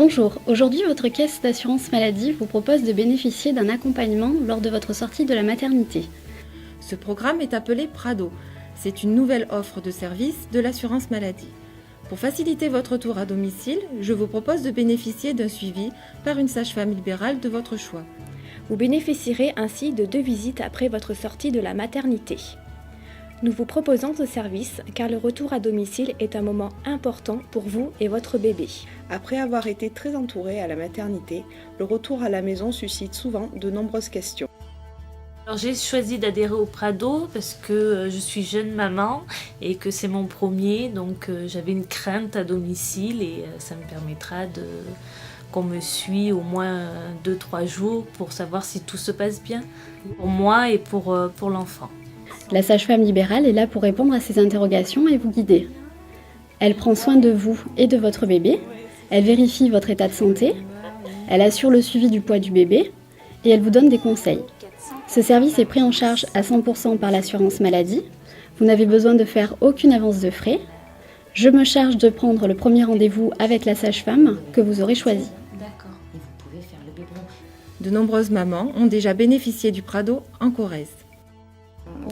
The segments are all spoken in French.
Bonjour, aujourd'hui votre caisse d'assurance maladie vous propose de bénéficier d'un accompagnement lors de votre sortie de la maternité. Ce programme est appelé Prado. C'est une nouvelle offre de service de l'assurance maladie. Pour faciliter votre retour à domicile, je vous propose de bénéficier d'un suivi par une sage-femme libérale de votre choix. Vous bénéficierez ainsi de 2 visites après votre sortie de la maternité. Nous vous proposons ce service car le retour à domicile est un moment important pour vous et votre bébé. Après avoir été très entourée à la maternité, le retour à la maison suscite souvent de nombreuses questions. Alors j'ai choisi d'adhérer au Prado parce que je suis jeune maman et que c'est mon premier, donc j'avais une crainte à domicile et ça me permettra qu'on me suit au moins 2-3 jours pour savoir si tout se passe bien pour moi et pour l'enfant. La sage-femme libérale est là pour répondre à ces interrogations et vous guider. Elle prend soin de vous et de votre bébé, elle vérifie votre état de santé, elle assure le suivi du poids du bébé et elle vous donne des conseils. Ce service est pris en charge à 100% par l'assurance maladie. Vous n'avez besoin de faire aucune avance de frais. Je me charge de prendre le premier rendez-vous avec la sage-femme que vous aurez choisie. D'accord, et vous pouvez faire le biberon. De nombreuses mamans ont déjà bénéficié du Prado en Corrèze.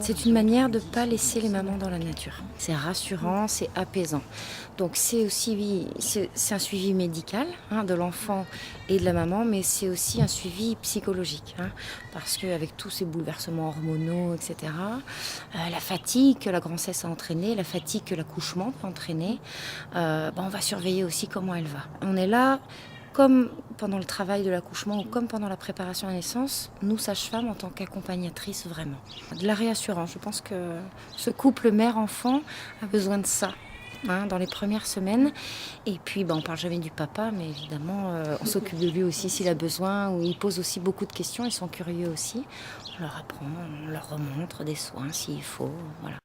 C'est une manière de ne pas laisser les mamans dans la nature. C'est rassurant, c'est apaisant. Donc c'est un suivi médical de l'enfant et de la maman, mais c'est aussi un suivi psychologique. Parce qu'avec tous ces bouleversements hormonaux, etc., la fatigue que la grossesse a entraînée, la fatigue que l'accouchement peut entraîner, on va surveiller aussi comment elle va. On est là comme pendant le travail de l'accouchement ou comme pendant la préparation à la naissance, nous, sages-femmes, en tant qu'accompagnatrices, vraiment. De la réassurance. Je pense que ce couple mère-enfant a besoin de ça dans les premières semaines. Et puis, on ne parle jamais du papa, mais évidemment, on s'occupe de lui aussi s'il a besoin, ou il pose aussi beaucoup de questions, ils sont curieux aussi. On leur apprend, on leur remontre des soins s'il faut, voilà.